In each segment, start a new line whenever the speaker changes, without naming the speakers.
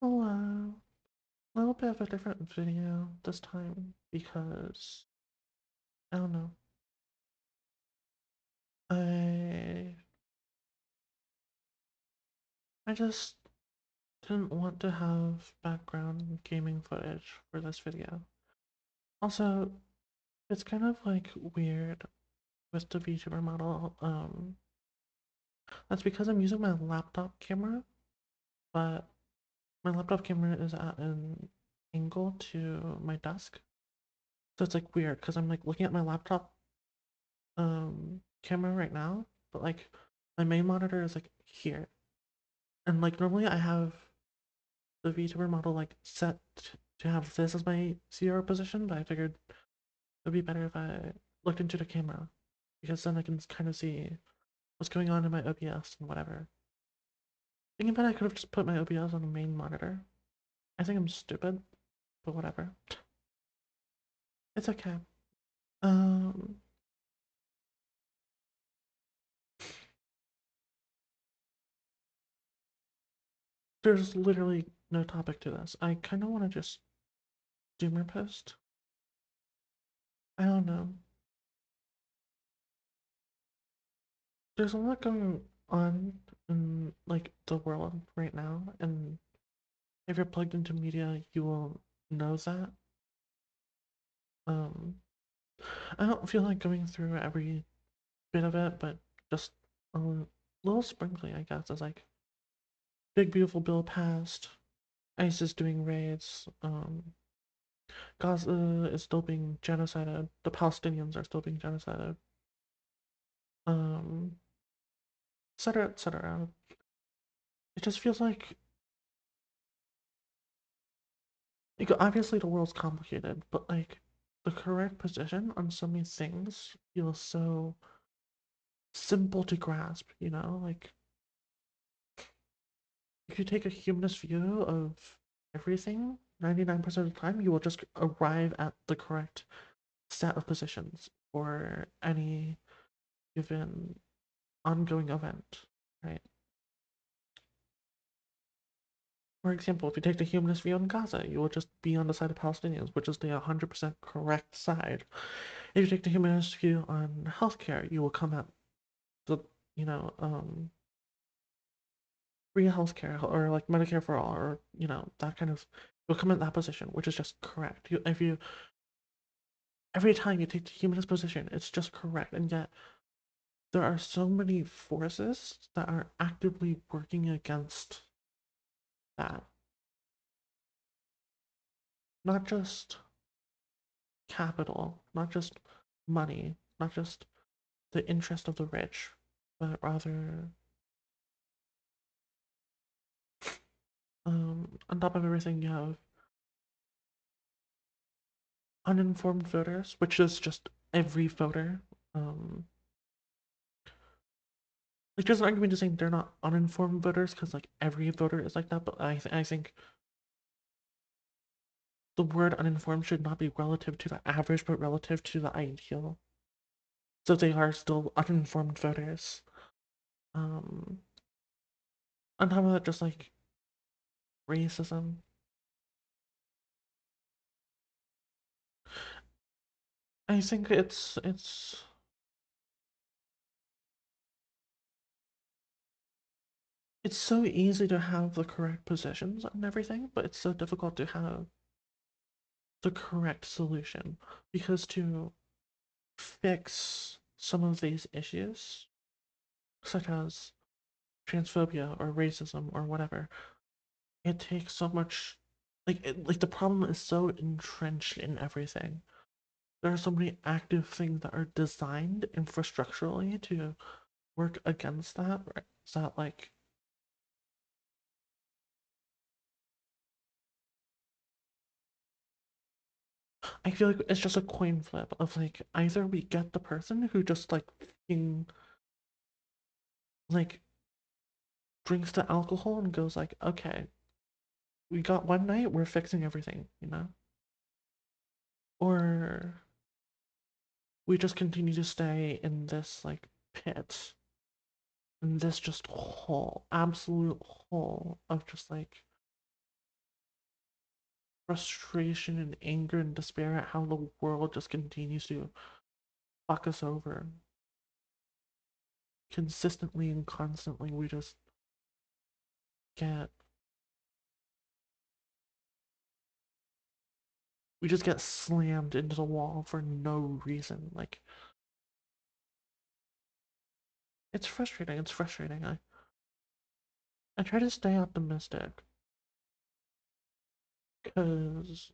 Hello. A little bit of a different video this time because I don't know. I I just didn't want to have background gaming footage for this video. Also, it's kind of like weird with the VTuber model. That's because I'm using my laptop camera, but my laptop camera is at an angle to my desk. So it's like weird because I'm like looking at my laptop camera right now, but like my main monitor is like here. And like normally I have the VTuber model like set to have this as my CR position, but I figured it'd be better if I looked into the camera because then I can kind of see what's going on in my OBS and whatever. Thinking about it, I could have just put my OBS on the main monitor. I think I'm stupid, but whatever. It's okay. Um, there's literally no topic to this. I kind of want to just doomer post. I don't know. There's a lot going on in like the world right now, and if you're plugged into media, you will know that. Um, I don't feel like going through every bit of it, but just a little sprinkling, I guess, is like Big Beautiful Bill passed, ISIS doing raids, Gaza is still being genocided, the Palestinians are still being genocided, um, etc., etc. It just feels like obviously the world's complicated, but like the correct position on so many things feels so simple to grasp, you know? Like if you take a humanist view of everything, 99% of the time you will just arrive at the correct set of positions for any given ongoing event, right? For example, if you take the humanist view on Gaza, you will just be on the side of Palestinians, which is the 100% correct side. If you take the humanist view on healthcare, you will come at the, you know, free healthcare or like Medicare for all, or that kind of, you'll come in that position, which is just correct. If you every time you take the humanist position, it's just correct, and yet there are so many forces that are actively working against that. Not just capital, not just money, not just the interest of the rich, but rather, on top of everything, you have uninformed voters, which is just every voter. Um, like there's an argument to saying they're not uninformed voters because like every voter is like that, but I think the word uninformed should not be relative to the average, but relative to the ideal. So they are still uninformed voters. Um, on top of that, just like racism. I think it's so easy to have the correct positions on everything, but it's so difficult to have the correct solution because to fix some of these issues, such as transphobia or racism or whatever, it takes so much. Like the problem is so entrenched in everything. There are so many active things that are designed infrastructurally to work against that. Right? So that like I feel like it's just a coin flip of like either we get the person who just like like drinks the alcohol and goes like, okay, we got one night, we're fixing everything, you know? Or we just continue to stay in this like pit, in this just hole, absolute hole of just like frustration and anger and despair at how the world just continues to fuck us over consistently and constantly. Get we just get slammed into the wall for no reason. Like, it's frustrating. It's frustrating. I try to stay optimistic because,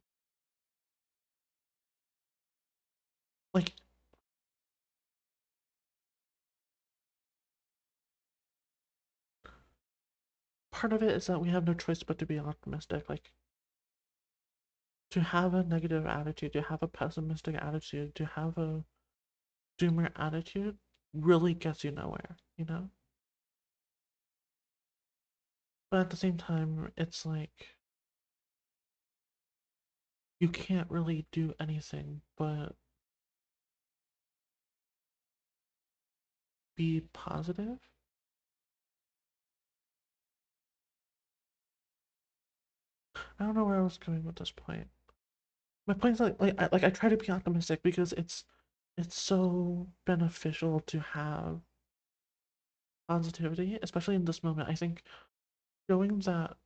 like, part of it is that we have no choice but to be optimistic. Like, to have a negative attitude, to have a pessimistic attitude, to have a doomer attitude really gets you nowhere, you know? But at the same time, it's like you can't really do anything but be positive. I don't know where I was going with this point. My point is I try to be optimistic because it's so beneficial to have positivity, especially in this moment. I think showing that,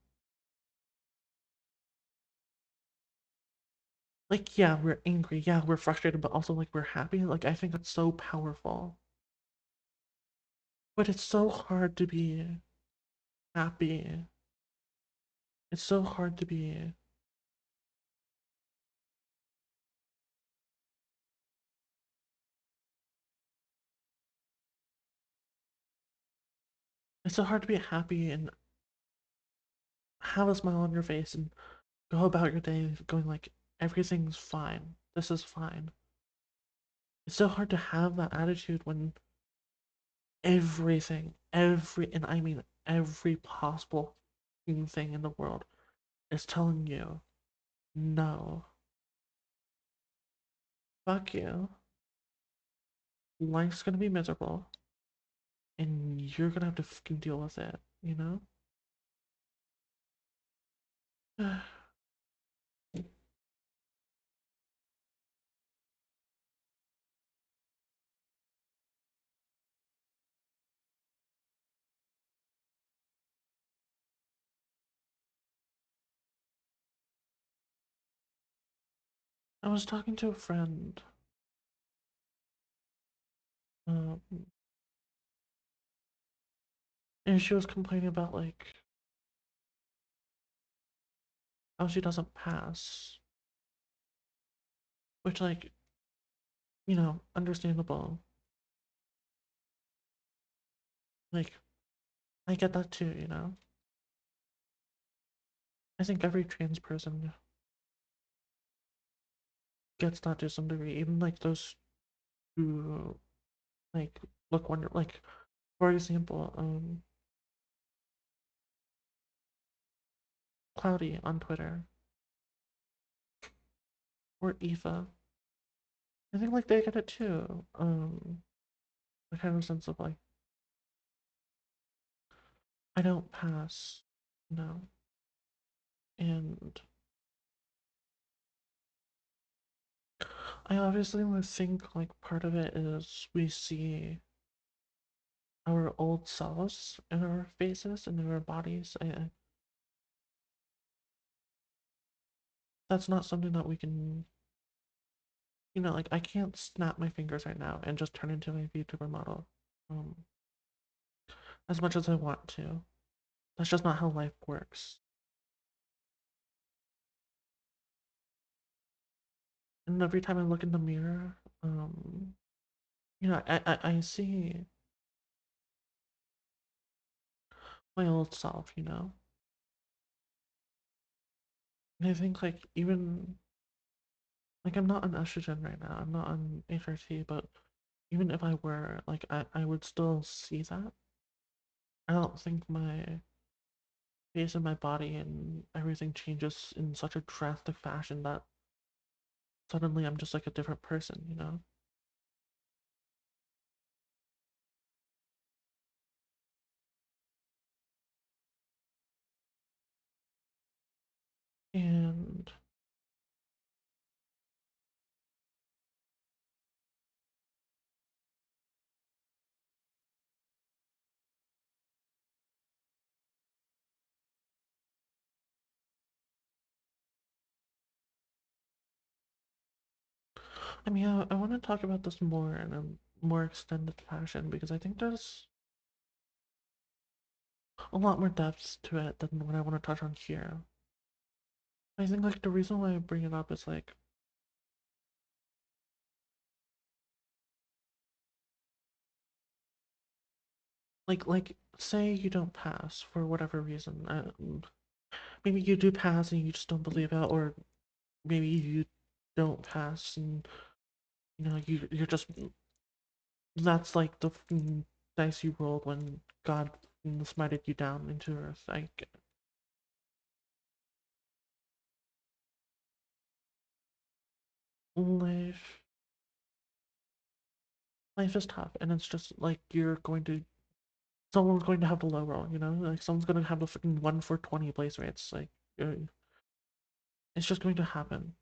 like, yeah, we're angry, yeah, we're frustrated, but also like we're happy. Like, I think that's so powerful. But it's so hard to be happy. It's so hard to be. It's so hard to be happy and have a smile on your face and go about your day going like everything's fine. This is fine. It's so hard to have that attitude when and I mean every possible thing in the world is telling you, no, fuck you. Life's gonna be miserable, and you're gonna have to fucking deal with it, you know? I was talking to a friend, um, and she was complaining about like how she doesn't pass, which like, understandable. Like, I get that too, you know? I think every trans person gets that to some degree, even like those who like look wonder like for example, Cloudy on Twitter or Eva. I think like they get it too. The kind of sense of like I don't pass, no. And I obviously would think like part of it is we see our old selves in our faces and in our bodies. That's not something that we can, like I can't snap my fingers right now and just turn into a VTuber model. Um, as much as I want to. That's just not how life works. And every time I look in the mirror, I see my old self, And I think like even like I'm not on estrogen right now. I'm not on HRT, but even if I were, like I would still see that. I don't think my face and my body and everything changes in such a drastic fashion that suddenly I'm just like a different person. And I mean, I want to talk about this more in a more extended fashion because I think there's a lot more depth to it than what I want to touch on here. I think like the reason why I bring it up is like say you don't pass for whatever reason. Maybe you do pass and you just don't believe it, or maybe you don't pass and you're just that's like the dice you rolled when God smited you down into earth. Like life life is tough, and it's just like you're going to someone's going to have the low roll, like someone's going to have the freaking 1 for 20 place rates. Like uh, it's just going to happen.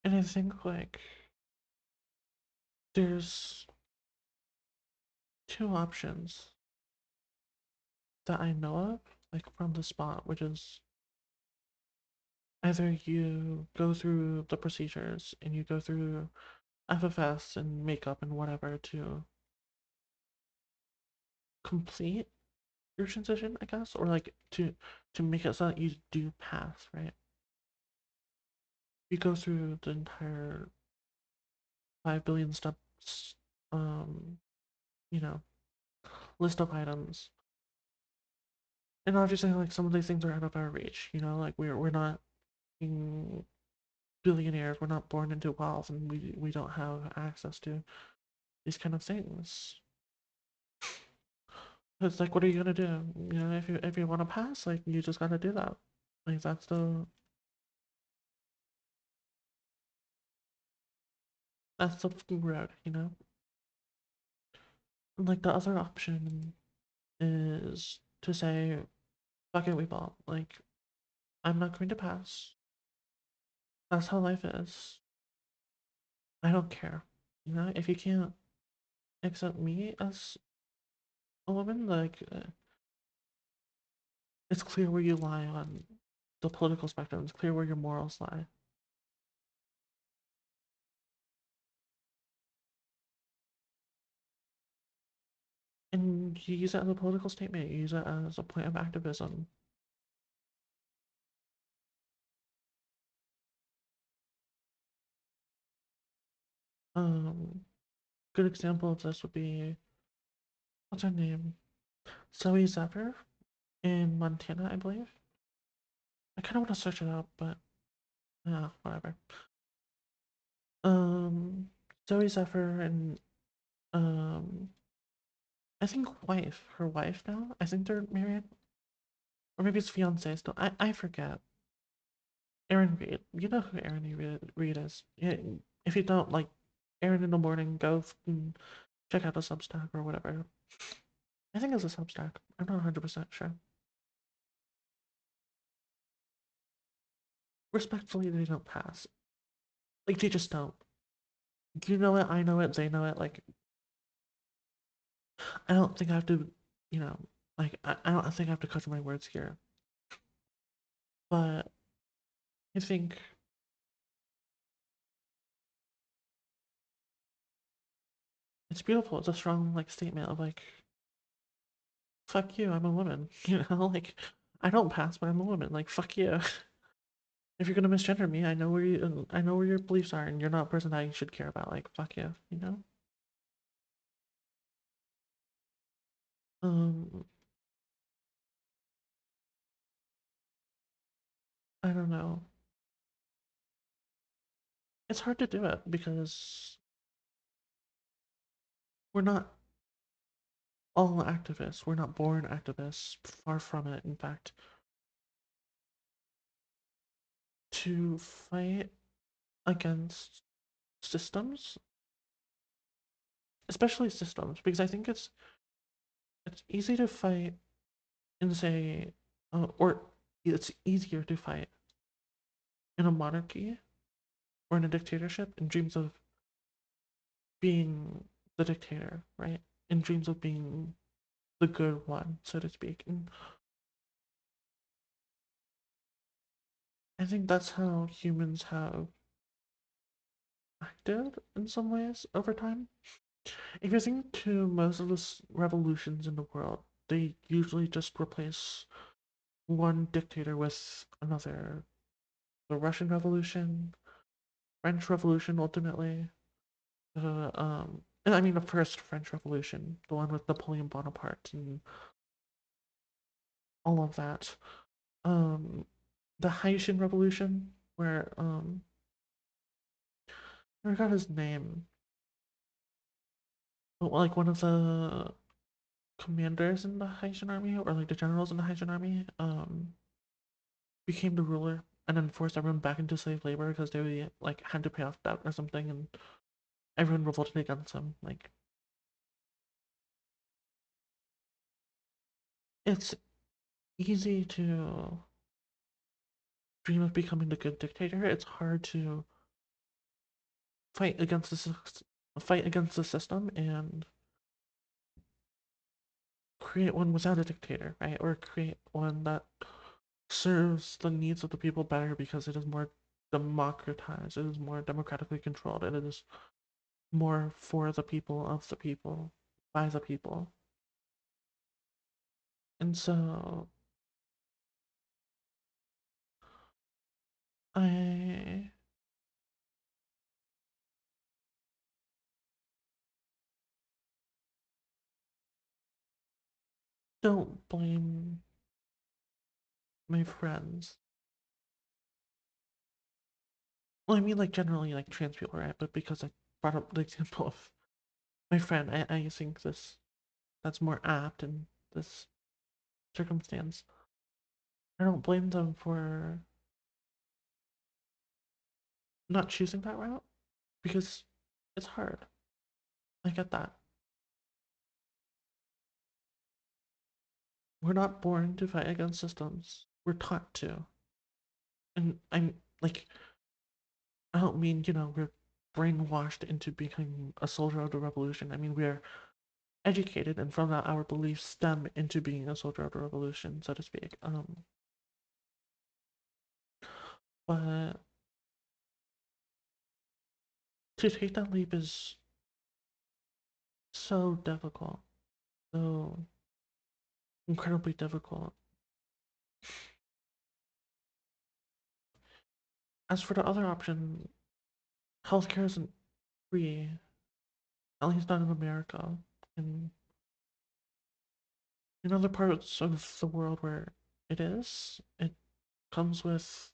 And I think like there's two options that I know of, like from the spot, which is either you go through the procedures and you go through FFS and makeup and whatever to complete your transition, I guess, or like to make it so that you do pass, right? You go through the entire 5 billion steps, um, you know, list of items. And obviously, like some of these things are out of our reach. Like we're not billionaires. We're not born into wealth, and we don't have access to these kind of things. It's like, what are you gonna do? If you want to pass, like you just gotta do that. Like that's the fucking road. And like the other option is to say, fuck it, we bought. Like I'm not going to pass. That's how life is. I don't care. If you can't accept me as a woman, like it's clear where you lie on the political spectrum. It's clear where your morals lie. And you use that as a political statement. You use it as a point of activism. Um, Good example of this would be what's her name? Zoe Zephyr in Montana, I believe. I kind of want to search it up, but yeah, whatever. Um, Zoe Zephyr and I think her wife now. I think they're married, or maybe it's fiance still. I forget. Aaron Reed. You know who Aaron Reed is. Yeah, if you don't, like, Aaron in the morning, go check out a Substack or whatever. I think it's a Substack. I'm not 100% sure. Respectfully, they don't pass. Like, they just don't. You know it, I know it, they know it. Like, I don't think I have to, you know, I don't think I have to cut my words here. But I think it's beautiful. It's a strong, like, statement of, like, fuck you, I'm a woman. Like, I don't pass, but I'm a woman. Like, fuck you. If you're gonna misgender me, I know where your beliefs are, and you're not a person that you should care about. Like, fuck you. Um, I don't know. It's hard to do it because we're not all activists. We're not born activists. Far from it. In fact, to fight against systems, especially systems, because I think it's easy to fight and say, or it's easier to fight in a monarchy or in a dictatorship in dreams of being the dictator, right? In dreams of being the good one, so to speak. And I think that's how humans have acted in some ways over time. If you think to most of the revolutions in the world, they usually just replace one dictator with another. The Russian Revolution, French Revolution, ultimately. And I mean the first French Revolution, the one with Napoleon Bonaparte and all of that. Um, the Haitian Revolution, where I forgot his name, but like one of the commanders in the Haitian army, or like the generals in the Haitian army, became the ruler and then forced everyone back into slave labor because they like had to pay off debt or something, and everyone revolted against him. Like it's easy to dream of becoming the good dictator. It's hard to fight against the system and create one without a dictator, right? Or create one that serves the needs of the people better because it is more democratized, it is more democratically controlled, and it is more for the people, of the people, by the people. And so I don't blame my friends. Well, I mean, like generally, like trans people, right? But because I brought up the example of my friend, I think that's more apt in this circumstance. I don't blame them for not choosing that route because it's hard. I get that. We're not born to fight against systems. We're taught to. And I'm like, I don't mean, we're brainwashed into becoming a soldier of the revolution. I mean, we're educated, and from that, our beliefs stem into being a soldier of the revolution, so to speak. But to take that leap is so difficult, so incredibly difficult. As for the other option, healthcare isn't free, at least not in America. And in other parts of the world where it is, it comes with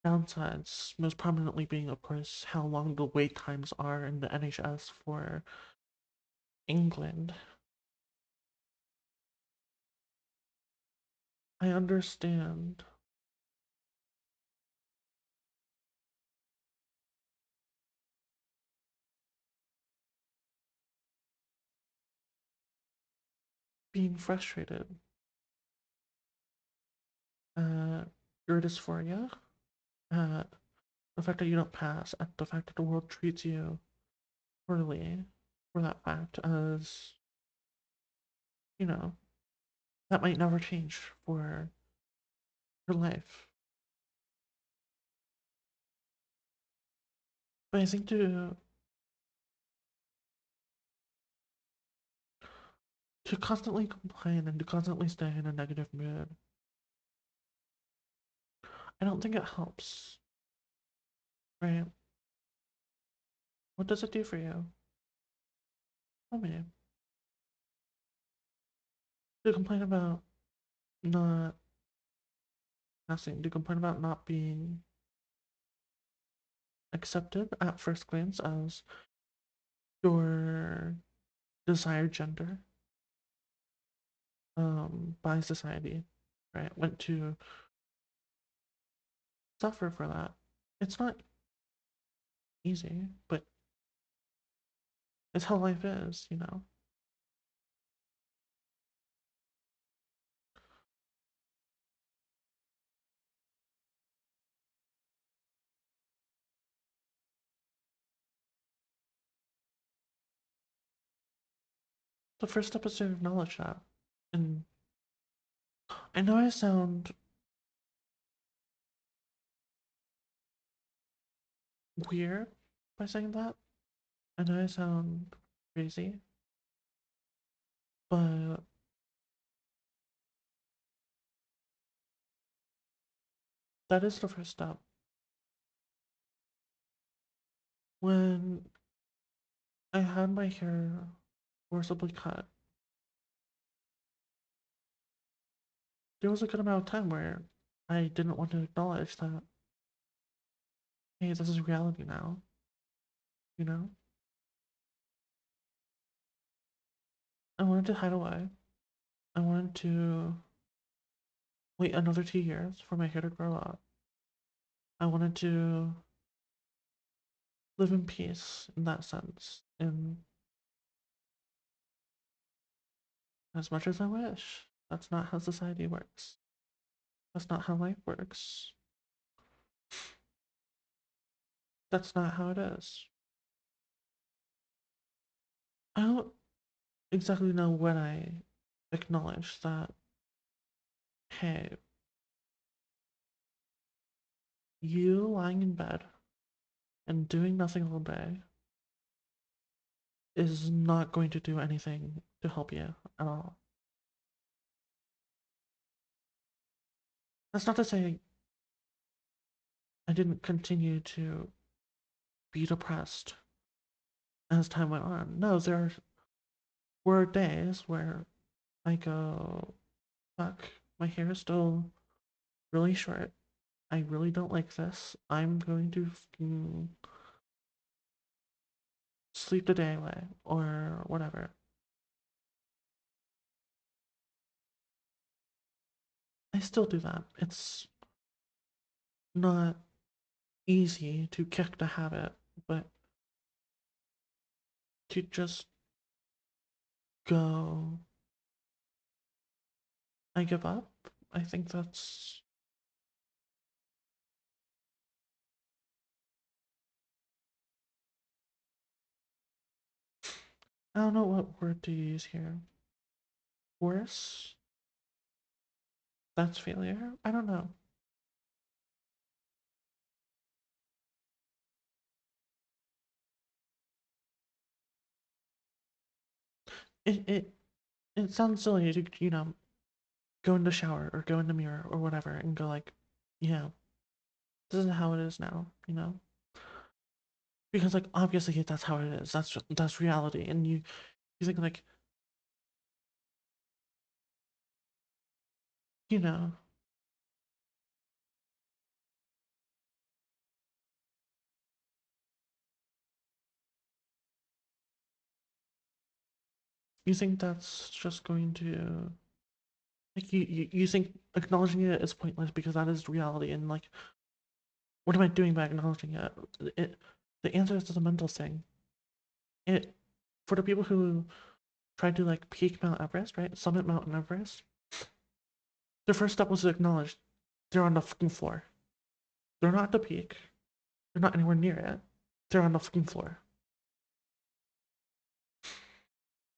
downsides, most prominently being, of course, how long the wait times are in the NHS for England. I understand being frustrated at your dysphoria, at the fact that you don't pass, at the fact that the world treats you poorly for that fact, as, you know, that might never change for your life. But I think to constantly complain and to constantly stay in a negative mood, I don't think it helps, right? What does it do for you? Tell me. To complain about not passing, to complain about not being accepted at first glance as your desired gender, by society, right? Went to suffer for that. It's not easy, but it's how life is. The first step is to acknowledge that. And I know I sound weird by saying that. I know I sound crazy, but that is the first step. When I had my hair forcibly cut, there was a good amount of time where I didn't want to acknowledge that, hey, this is reality now, you know? I wanted to hide away. I wanted to wait another 2 years for my hair to grow up. I wanted to live in peace in that sense, and as much as I wish, that's not how society works. That's not how life works. That's not how it is. I don't exactly know when I acknowledge that, hey, you lying in bed and doing nothing all day is not going to do anything to help you at all. That's not to say I didn't continue to be depressed as time went on. No, there were days where I go, fuck, my hair is still really short. I really don't like this. I'm going to sleep the day away or whatever. I still do that. It's not easy to kick the habit, but to just go, I give up. I think that's, I don't know what word to use here. Worse? That's failure? I don't know. It it sounds silly to, go in the shower or go in the mirror or whatever and go like, yeah, this is how it is now, Because like obviously that's how it is. That's reality. And you think like, you know, you think that's just going to like you think acknowledging it is pointless because that is reality and like what am I doing by acknowledging it? It the answer is a mental thing. It for the people who tried to like peak Mount Everest, right? Summit Mountain Everest, their first step was to acknowledge they're on the fucking floor. They're not at the peak. They're not anywhere near it. They're on the fucking floor.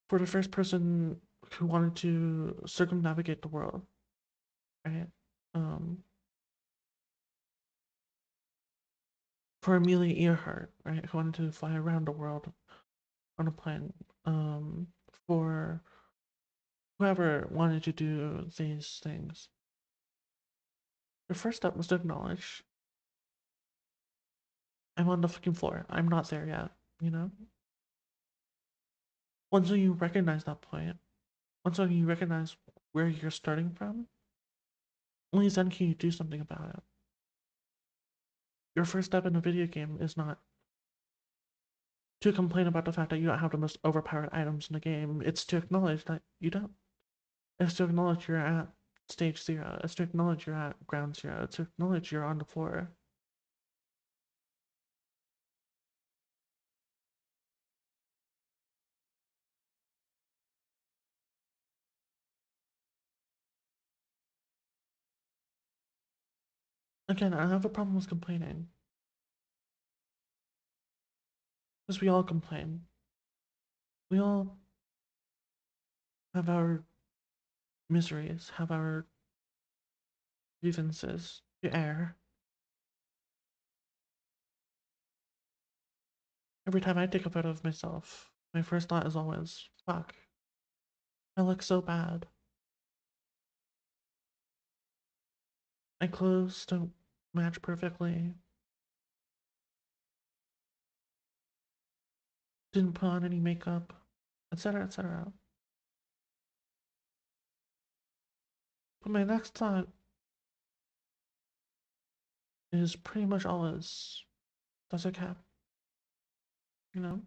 For the first person who wanted to circumnavigate the world, right? Um, for Amelia Earhart, right, who wanted to fly around the world on a plane. For whoever wanted to do these things, the first step was to acknowledge I'm on the fucking floor. I'm not there yet, you know? Once you recognize that point, once you recognize where you're starting from, only then can you do something about it. Your first step in a video game is not to complain about the fact that you don't have the most overpowered items in the game. It's to acknowledge that you don't. It's to acknowledge you're at stage zero. It's to acknowledge you're at ground zero. It's to acknowledge you're on the floor. Again, I have a problem with complaining. Because we all complain. We all have our miseries, have our grievances to air. Every time I take a photo of myself, my first thought is always, fuck, I look so bad. My clothes don't match perfectly. Didn't put on any makeup, etc., etc. But my next thought is pretty much always, that's okay, you know?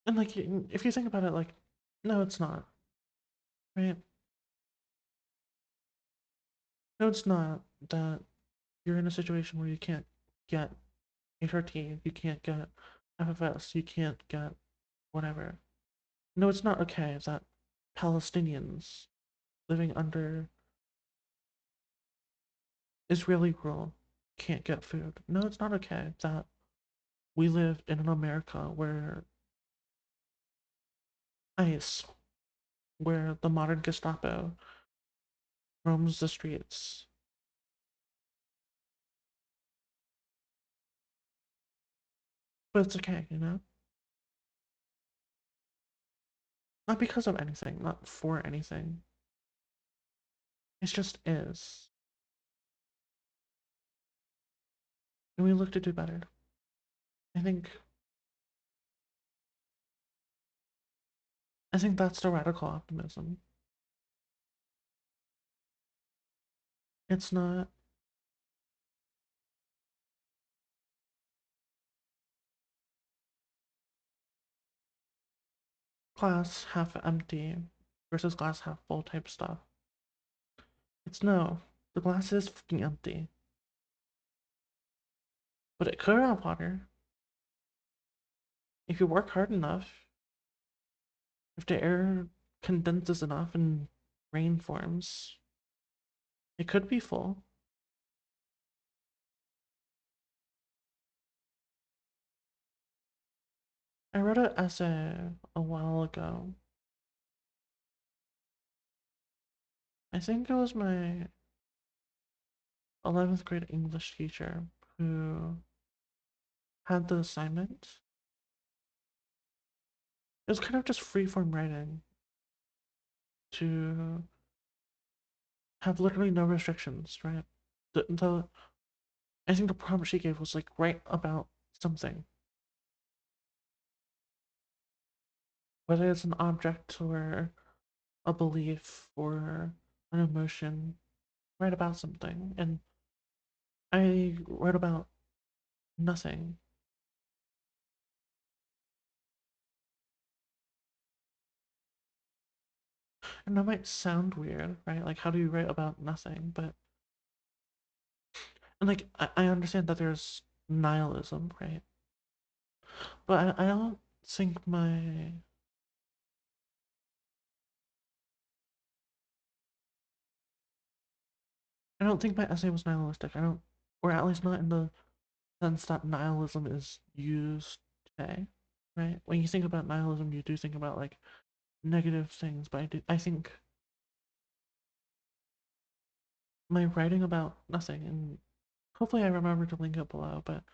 And like, if you think about it, like, no, it's not, right? No, it's not that you're in a situation where you can't get HRT, you can't get FFS, you can't get whatever. No, it's not okay that Palestinians living under Israeli rule can't get food. No, it's not okay that we live in an America where ICE, where the modern Gestapo roams the streets. But it's okay, you know? Not because of anything, not for anything. It just is. And we look to do better. I think I think that's the radical optimism. It's not glass half empty versus glass half full type stuff. It's no, the glass is fucking empty. But it could have water. If you work hard enough, if the air condenses enough and rain forms, it could be full. I wrote an essay a while ago. I think it was my 11th grade English teacher who had the assignment. It was kind of just freeform writing to have literally no restrictions, right? The I think the prompt she gave was like write about something, whether it's an object or a belief or an emotion, write about something. And I wrote about nothing. And that might sound weird, right? Like, how do you write about nothing? But, and like, I understand that there's nihilism, right? But I don't think I don't think my essay was nihilistic. I don't, or at least not in the sense that nihilism is used today, right? When you think about nihilism, you do think about like negative things, but I think my writing about nothing, and hopefully I remember to link it below, but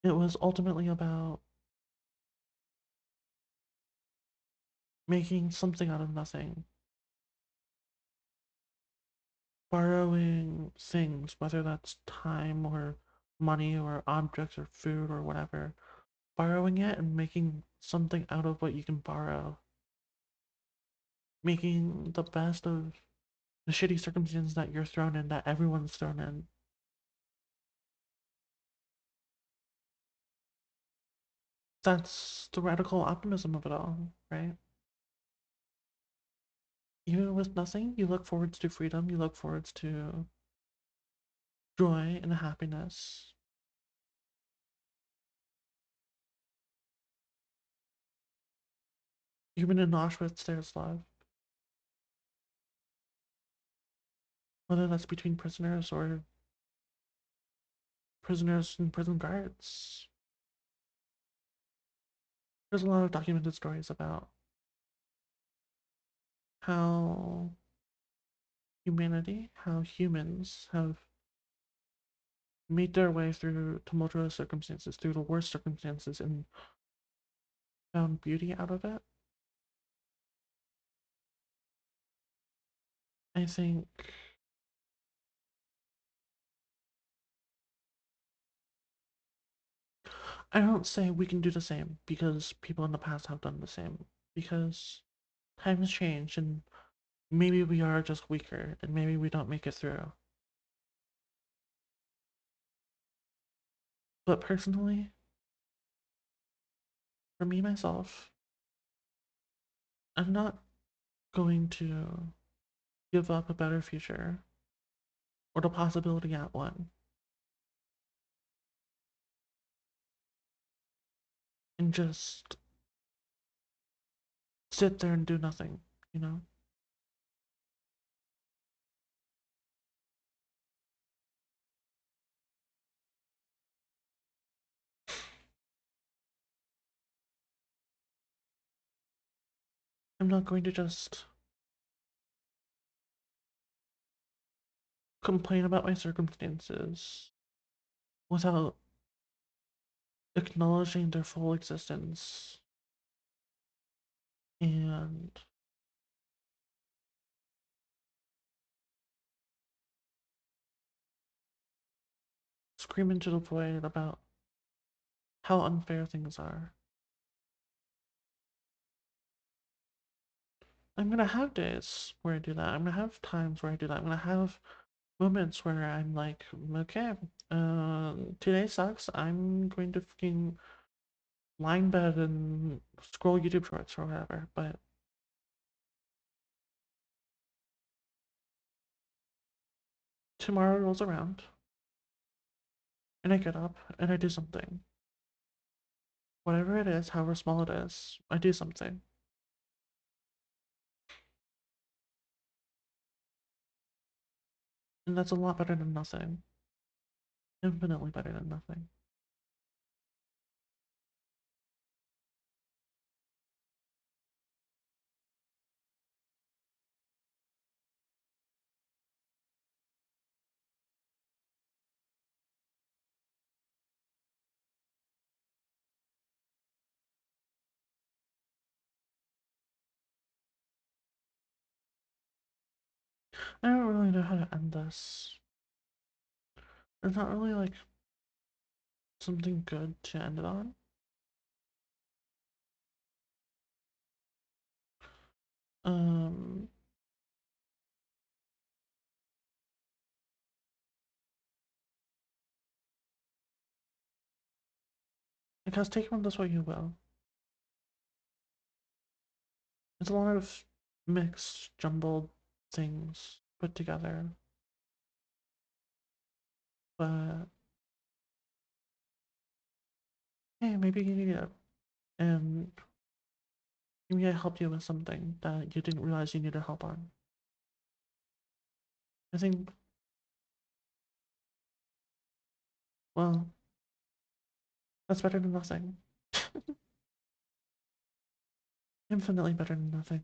it was ultimately about making something out of nothing, borrowing things, whether that's time or money or objects or food or whatever, borrowing it and making something out of what you can borrow, making the best of the shitty circumstances that you're thrown in, that everyone's thrown in. That's the radical optimism of it all, right? Even with nothing, you look forwards to freedom, you look forwards to joy and happiness. Even in Auschwitz, there's love, whether that's between prisoners or prisoners and prison guards. There's a lot of documented stories about how humanity, how humans have made their way through tumultuous circumstances, through the worst circumstances, and found beauty out of it. I think I don't say we can do the same because people in the past have done the same. Because times change and maybe we are just weaker and maybe we don't make it through. But personally, for me myself, I'm not going to give up a better future or the possibility at one and just sit there and do nothing, you know? I'm not going to just complain about my circumstances without acknowledging their full existence and scream into the void about how unfair things are. I'm gonna have days where I do that. I'm gonna have times where I do that. I'm gonna have moments where I'm like, okay, today sucks. I'm going to fucking lie in bed and scroll YouTube shorts or whatever. But tomorrow rolls around and I get up and I do something. Whatever it is, however small it is, I do something. And that's a lot better than nothing. Infinitely better than nothing. I don't really know how to end this. It's not really like something good to end it on. Um, because take from this what you will. It's a lot of mixed, jumbled things put together, but hey, maybe you need it, and maybe I helped you with something that you didn't realize you needed help on. I think, well, that's better than nothing. Infinitely better than nothing.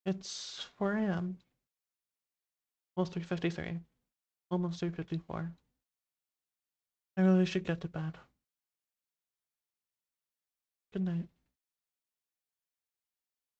It's 4 a.m. Almost 3:53. Almost 3:54. I really should get to bed. Good night.